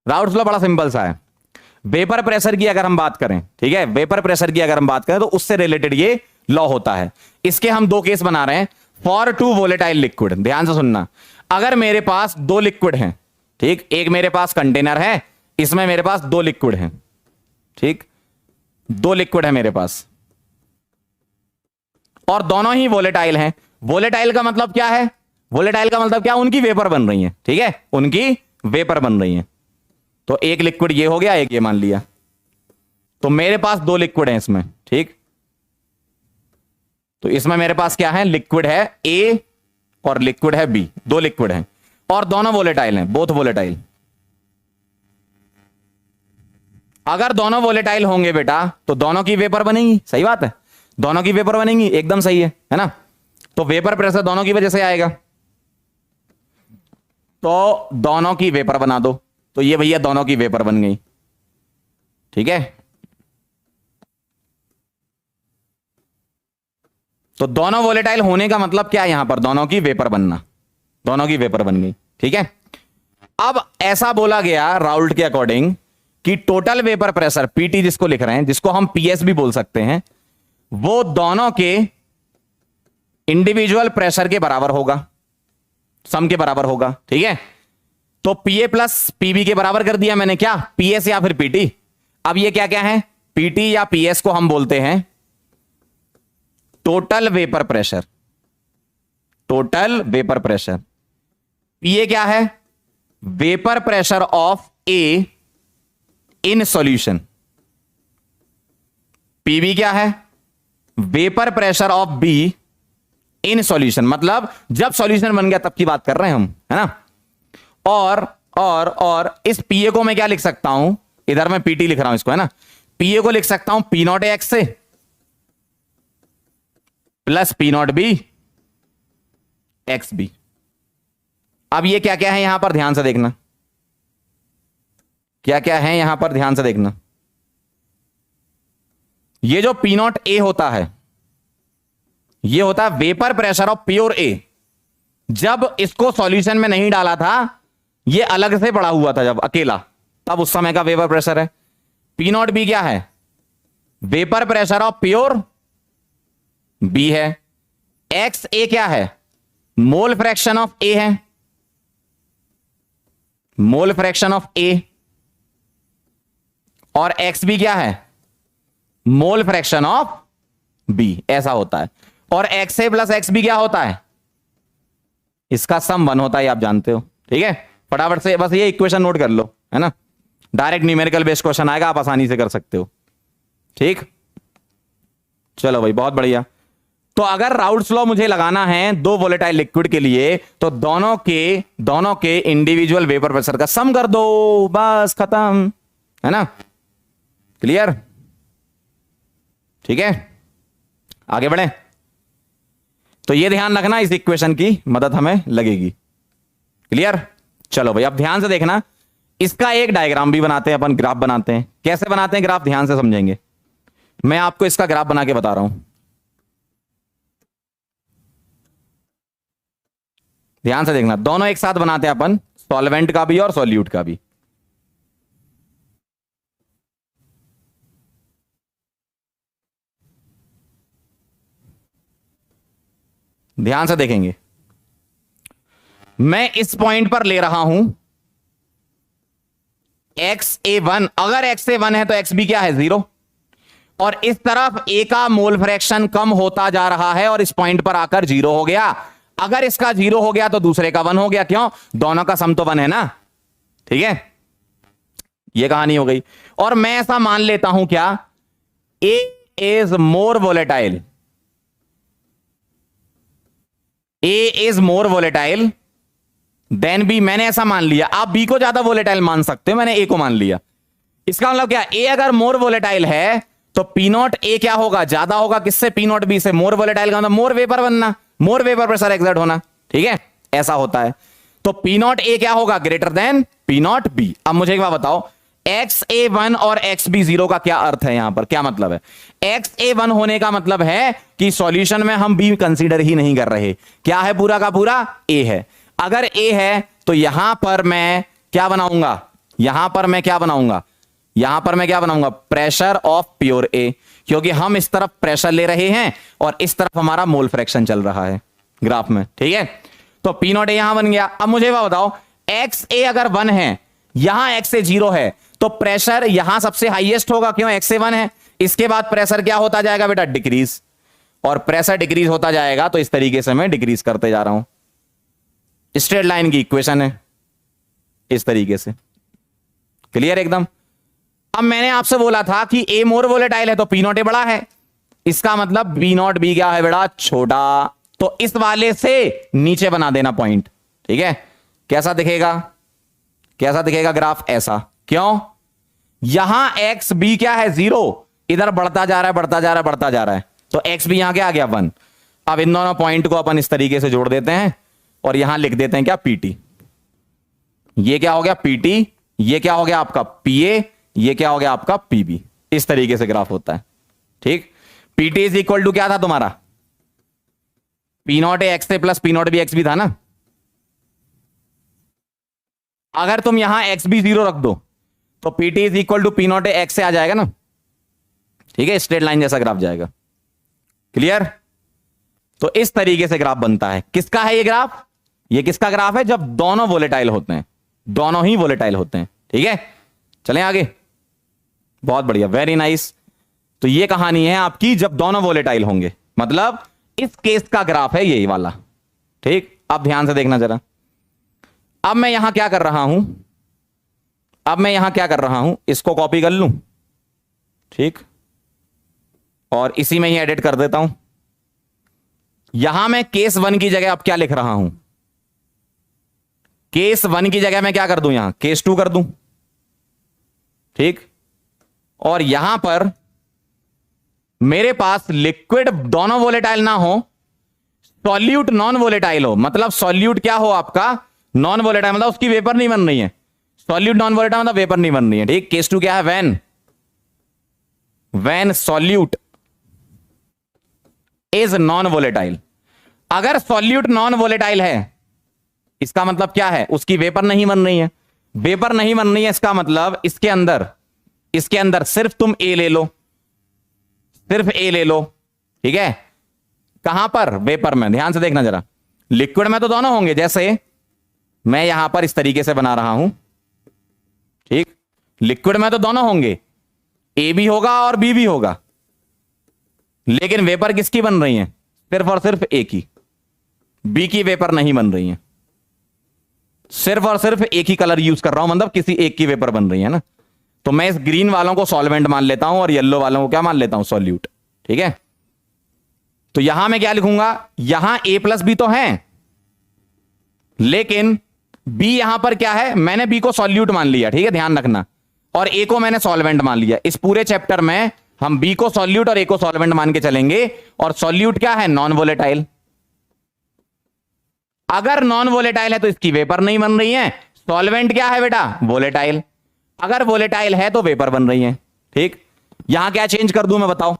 Routes law बड़ा simple सा है। वेपर प्रेशर की अगर हम बात करें, ठीक है, वेपर प्रेशर की अगर हम बात करें तो उससे रिलेटेड ये लॉ होता है। इसके हम दो केस बना रहे हैं। फॉर टू वोलेटाइल लिक्विड, ध्यान से सुनना, अगर मेरे पास दो लिक्विड हैं, ठीक, एक मेरे पास कंटेनर है, इसमें मेरे पास दो लिक्विड हैं, ठीक, दो लिक्विड है मेरे पास और दोनों ही वोलेटाइल हैं। वोलेटाइल का मतलब क्या है? वोलेटाइल का मतलब क्या? उनकी वेपर बन रही है, ठीक है, उनकी वेपर बन रही है। तो एक लिक्विड ये हो गया, एक ये मान लिया, तो मेरे पास दो लिक्विड हैं इसमें, ठीक। तो इसमें मेरे पास क्या है? लिक्विड है ए और लिक्विड है बी, दो लिक्विड हैं और दोनों वोलेटाइल हैं, बोथ वोलेटाइल। अगर दोनों वोलेटाइल होंगे बेटा तो दोनों की वेपर बनेगी, सही बात है, दोनों की वेपर बनेगी, एकदम सही है ना। तो वेपर प्रेशर दोनों की वजह से आएगा, तो दोनों की वेपर बना दो, तो ये भैया दोनों की वेपर बन गई, ठीक है। तो दोनों वोलेटाइल होने का मतलब क्या है? यहां पर दोनों की वेपर बनना, दोनों की वेपर बन गई, ठीक है। अब ऐसा बोला गया राउल्ट के अकॉर्डिंग कि टोटल वेपर प्रेशर पीटी जिसको लिख रहे हैं, जिसको हम पीएस भी बोल सकते हैं, वो दोनों के इंडिविजुअल प्रेशर के बराबर होगा, सम के बराबर होगा, ठीक है। तो पीए प्लस पीबी के बराबर कर दिया मैंने, क्या? पीएस या फिर पीटी। अब ये क्या क्या है? पीटी या पीएस को हम बोलते हैं total vapour pressure, total vapour pressure. PA क्या है? Vapour pressure of A in solution. PB क्या है? Vapour pressure of B in solution, मतलब जब सॉल्यूशन बन गया तब की बात कर रहे हैं हम, है ना। और इस पीए को मैं क्या लिख सकता हूं? इधर मैं पीटी लिख रहा हूं इसको, है ना। पीए को लिख सकता हूं पी नॉट एक्स से plus P not B X B. अब ये क्या क्या है यहां पर? ध्यान से देखना, क्या क्या है यहां पर, ध्यान से देखना। ये जो पी नॉट ए होता है, ये होता है वेपर प्रेशर ऑफ प्योर ए। जब इसको सॉल्यूशन में नहीं डाला था, ये अलग से पड़ा हुआ था जब अकेला, तब उस समय का वेपर प्रेशर है। पी नॉट बी क्या है? Vapour pressure of pure B है। एक्स ए क्या है? मोल फ्रैक्शन ऑफ ए है, मोल फ्रैक्शन ऑफ ए। और एक्स बी क्या है? मोल फ्रैक्शन ऑफ बी, ऐसा होता है। और x A plus x B क्या होता है? इसका सम 1 होता है, आप जानते हो, ठीक है। फटाफट से बस ये इक्वेशन नोट कर लो, है ना। डायरेक्ट न्यूमेरिकल बेस्ड क्वेश्चन आएगा, आप आसानी से कर सकते हो, ठीक। चलो भाई, बहुत बढ़िया। तो अगर राउल्ट्स लॉ मुझे लगाना है दो वोलेटाइल लिक्विड के लिए, तो दोनों के इंडिविजुअल वेपर प्रेशर का सम कर दो, बस खत्म, है ना। क्लियर? ठीक है, आगे बढ़े। तो ये ध्यान रखना, इस इक्वेशन की मदद हमें लगेगी। क्लियर? चलो भाई, अब ध्यान से देखना, इसका एक डायग्राम भी बनाते हैं अपन, ग्राफ बनाते हैं। कैसे बनाते हैं ग्राफ? ध्यान से समझेंगे। मैं आपको इसका ग्राफ बना के बता रहा हूं, ध्यान से देखना। दोनों एक साथ बनाते हैं अपन, सॉल्वेंट का भी और सॉल्यूट का भी। ध्यान से देखेंगे, मैं इस पॉइंट पर ले रहा हूं XA1। अगर XA1 है तो XB क्या है? 0। और इस तरफ A का मोल फ्रैक्शन कम होता जा रहा है और इस पॉइंट पर आकर 0 हो गया। अगर इसका 0 हो गया तो दूसरे का 1 हो गया। क्यों? दोनों का सम तो 1 है ना, ठीक है। यह कहानी हो गई। और मैं ऐसा मान लेता हूं क्या, A is more volatile, A is more volatile than B। मैंने ऐसा मान लिया, आप B को ज्यादा वोलेटाइल मान सकते हो, मैंने A को मान लिया। इसका मतलब क्या, A अगर मोर वोलेटाइल है तो P नॉट A क्या होगा? ज्यादा होगा किससे? P नॉट B से। मोर वोलेटाइल का मतलब मोर वेपर बनना, मोर वेपर प्रेशर एक्सर्ट होना, ठीक है, ऐसा होता है। तो P नॉट A क्या होगा? Greater than P not B। अब मुझे एक बात बताओ, XA1 और XB0 का क्या अर्थ है? यहां पर क्या मतलब है? XA1 होने का मतलब है कि सॉल्यूशन में हम B कंसीडर ही नहीं कर रहे। क्या है? पूरा का पूरा A है। अगर A है तो यहां पर मैं क्या बनाऊंगा? यहां पर मैं क्या बनाऊंगा, यहां पर मैं क्या बनाऊंगा, प्रेशर ऑफ प्योर ए, क्योंकि हम इस तरफ प्रेशर ले रहे हैं और इस तरफ हमारा मोल फ्रैक्शन चल रहा है ग्राफ में, ठीक है। तो पी नॉट ए यहां बन गया। अब मुझे बताओ एक्स ए अगर 1 है, यहां एक्स ए 0 है, तो प्रेशर यहां सबसे हाईएस्ट होगा, क्यों, एक्स ए 1 है। इसके बाद प्रेशर क्या होता जाएगा बेटा, डिक्रीज, और प्रेशर डिक्रीज होता जाएगा, तो इस तरीके से मैं डिक्रीज करते जा रहा हूं। स्ट्रेट लाइन की इक्वेशन है इस तरीके से, क्लियर एकदम। अब मैंने आपसे बोला था कि ए मोर वोलेटाइल है तो पी नॉट ए बड़ा है, इसका मतलब पी नॉट बी क्या है बेटा, छोटा। तो इस वाले से नीचे बना देना पॉइंट, ठीक है। कैसा दिखेगा, कैसा दिखेगा ग्राफ, ऐसा। क्यों, यहां एक्स बी क्या है, 0, इधर बढ़ता जा रहा है, बढ़ता जा रहा है, बढ़ता जा रहा है, तो एक्स बी यहां क्या आ गया, 1। अब इन दोनों पॉइंट को अपन इस तरीके से जोड़ देते हैं और यहां लिख देते हैं क्या, पीटी। ये क्या हो गया, पीटी, ये क्या हो गया आपका पीए, ये क्या हो गया आपका पीबी। इस तरीके से ग्राफ होता है, ठीक। पीटी इज इक्वल टू क्या था तुम्हारा, P not A X A plus P not B X B था ना। अगर तुम यहां एक्स बी 0 रख दो तो PT is equal to P not A X से आ जाएगा ना, ठीक है, स्ट्रेट लाइन जैसा ग्राफ जाएगा, क्लियर। तो इस तरीके से ग्राफ बनता है। किसका है ये ग्राफ, ये किसका ग्राफ है, जब दोनों वोलेटाइल होते हैं, दोनों ही वोलेटाइल होते हैं, ठीक है। चलें आगे, बहुत बढ़िया, वेरी नाइस। तो ये कहानी है आपकी जब दोनों वोलेटाइल होंगे, मतलब इस केस का ग्राफ है यही वाला, ठीक। अब ध्यान से देखना जरा। अब मैं यहां क्या कर रहा हूं, अब मैं यहां क्या कर रहा हूं, इसको कॉपी कर लूं, ठीक, और इसी में ही एडिट कर देता हूं। यहां मैं केस 1 की जगह अब क्या लिख रहा हूं, केस 1 की जगह मैं क्या कर दूं, यहां केस 2 कर दूं, ठीक। और यहां पर मेरे पास लिक्विड दोनों वोलेटाइल ना हो, सॉल्यूट नॉन वोलेटाइल हो, मतलब सॉल्यूट क्या हो आपका, नॉन वोलेटाइल, मतलब उसकी वेपर नहीं बन रही है। सॉल्यूट नॉन वोलेटाइल मतलब वेपर नहीं बन रही है, ठीक। केस 2 क्या है, when solute is non volatile. अगर सॉल्यूट नॉन वोलेटाइल है, इसका मतलब क्या है, उसकी वेपर नहीं बन रही है। वेपर नहीं बन रही है, इसका मतलब इसके अंदर सिर्फ तुम ए ले लो, सिर्फ ए ले लो, ठीक है। कहां पर, वेपर में। ध्यान से देखना जरा, लिक्विड में तो दोनों होंगे, जैसे मैं यहां पर इस तरीके से बना रहा हूं, ठीक। लिक्विड में तो दोनों होंगे, ए भी होगा और बी भी होगा, लेकिन वेपर किसकी बन रही है, सिर्फ और सिर्फ ए की। बी की वेपर नहीं बन रही है, सिर्फ और सिर्फ एक ही कलर यूज कर रहा हूं, मतलब किसी एक की वेपर बन रही है ना। तो मैं इस ग्रीन वालों को सॉल्वेंट मान लेता हूं और येलो वालों को क्या मान लेता हूं, सॉल्यूट, ठीक है। तो यहां मैं क्या लिखूंगा, यहां ए प्लस बी तो है, लेकिन बी यहां पर क्या है, मैंने बी को सॉल्यूट मान लिया, ठीक है, ध्यान रखना, और ए को मैंने सॉल्वेंट मान लिया। इस पूरे चैप्टर में हम बी को सॉल्यूट और ए को सॉल्वेंट मान के चलेंगे, और सॉल्यूट क्या है, नॉन वोलेटाइल। अगर नॉन वोलेटाइल है तो इसकी वेपर नहीं बन रही है। सॉल्वेंट क्या है बेटा, वोलेटाइल। अगर वोलेटाइल है तो वेपर बन रही है, ठीक। यहां क्या चेंज कर दूं मैं, बताओ।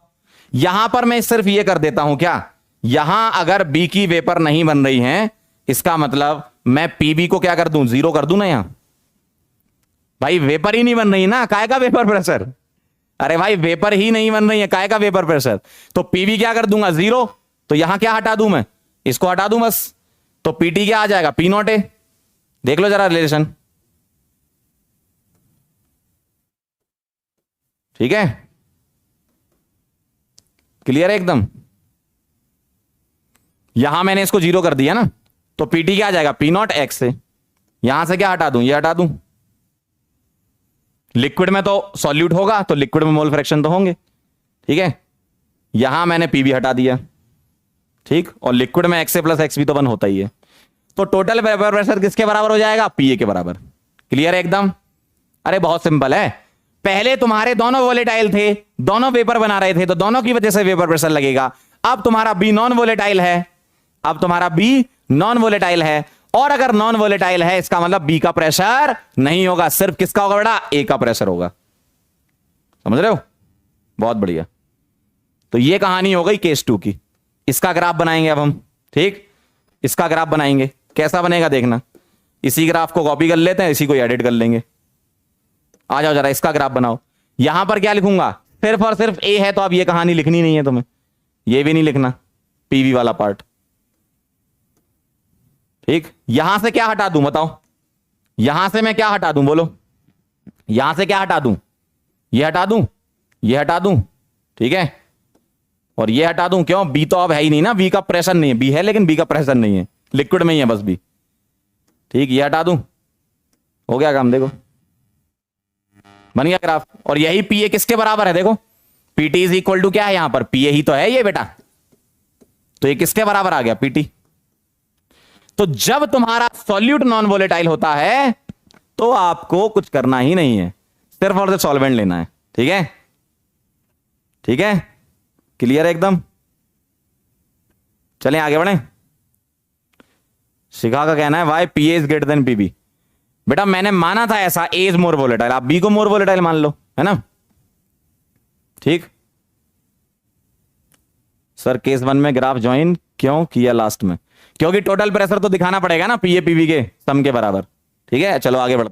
यहां पर मैं सिर्फ ये कर देता हूं क्या, यहां अगर बी की वेपर नहीं बन रही है, इसका मतलब मैं पीबी को क्या कर दूं, 0 कर दूं ना। यहां भाई वेपर ही नहीं बन रही ना, काय का वेपर प्रेशर, अरे भाई वेपर ही नहीं बन रही है, काय का वेपर प्रेशर। तो पीबी क्या कर दूंगा, 0। तो यहां क्या हटा दूं मैं, इसको हटा दूं बस। तो पीटी क्या आ जाएगा, पी नॉट ए। देख लो जरा रिलेशन, ठीक है, क्लियर है एकदम। यहां मैंने इसको 0 कर दिया ना, तो पीटी क्या आ जाएगा, पी नॉट एक्स से। यहां से क्या हटा दूं, ये हटा दूं। लिक्विड में तो सॉल्यूट होगा, तो लिक्विड में मोल फ्रैक्शन तो होंगे, ठीक है। यहां मैंने पीबी हटा दिया, ठीक, और लिक्विड में x A plus x B तो 1 होता ही है। तो टोटल वेपर प्रेशर किसके बराबर हो जाएगा, पीए के बराबर। क्लियर है एकदम। अरे बहुत सिंपल है, पहले तुम्हारे दोनों वोलेटाइल थे, दोनों वेपर बना रहे थे, तो दोनों की वजह से वेपर प्रेशर लगेगा। अब तुम्हारा बी नॉन वोलेटाइल है, अब तुम्हारा बी नॉन वोलेटाइल है, और अगर नॉन वोलेटाइल है इसका मतलब बी का प्रेशर नहीं होगा, सिर्फ किसका होगा बेटा, ए का प्रेशर होगा। समझ रहे हो, बहुत बढ़िया। तो ये कहानी हो गई केस 2 की। इसका ग्राफ बनाएंगे अब हम, ठीक, इसका ग्राफ बनाएंगे। कैसा बनेगा देखना, इसी ग्राफ को कॉपी कर लेते हैं, इसी को एडिट कर लेंगे, आ जाओ जरा, इसका ग्राफ बनाओ। यहां पर क्या लिखूंगा, सिर्फ और सिर्फ ए है, तो अब ये कहानी लिखनी नहीं है तुम्हें, ये भी नहीं लिखना, पीवी वाला पार्ट। ठीक, यहां से क्या हटा दूं बताओ, यहां से मैं क्या हटा दूं बोलो, यहां से क्या हटा दूं, ये हटा दूं, ये हटा दूं, ठीक है, और ये हटा दूं, क्यों, बी तो अब है ही नहीं ना, बी का प्रेशर नहीं है, बी है लेकिन बी का प्रेशर नहीं है, लिक्विड में ही है बस बी। ठीक, ये हटा दूं, हो गया काम, देखो बन गया ग्राफ। और यही पीए किसके बराबर है, देखो पीटी इज इक्वल टू क्या है, यहां पर पीए ही तो है ये बेटा, तो ये किसके बराबर आ गया, पीटी। तो जब तुम्हारा सॉल्यूट नॉन वोलेटाइल होता है तो आपको कुछ करना ही नहीं है, सिर्फ और सिर्फ सॉल्वेंट लेना है। ठीक है, ठीक है, क्लियर है एकदम। चलें आगे बढ़ें। शिखा का कहना है Y PA is greater than PB. बेटा मैंने माना था ऐसा, ए इज मोर वोलेटाइल, आप बी को मोर वोलेटाइल मान लो, है ना। ठीक सर, केस 1 में ग्राफ ज्वाइन क्यों किया लास्ट में, क्योंकि टोटल प्रेशर तो दिखाना पड़ेगा ना पीए पीबी के सम के बराबर। ठीक है, चलो आगे बढ़ते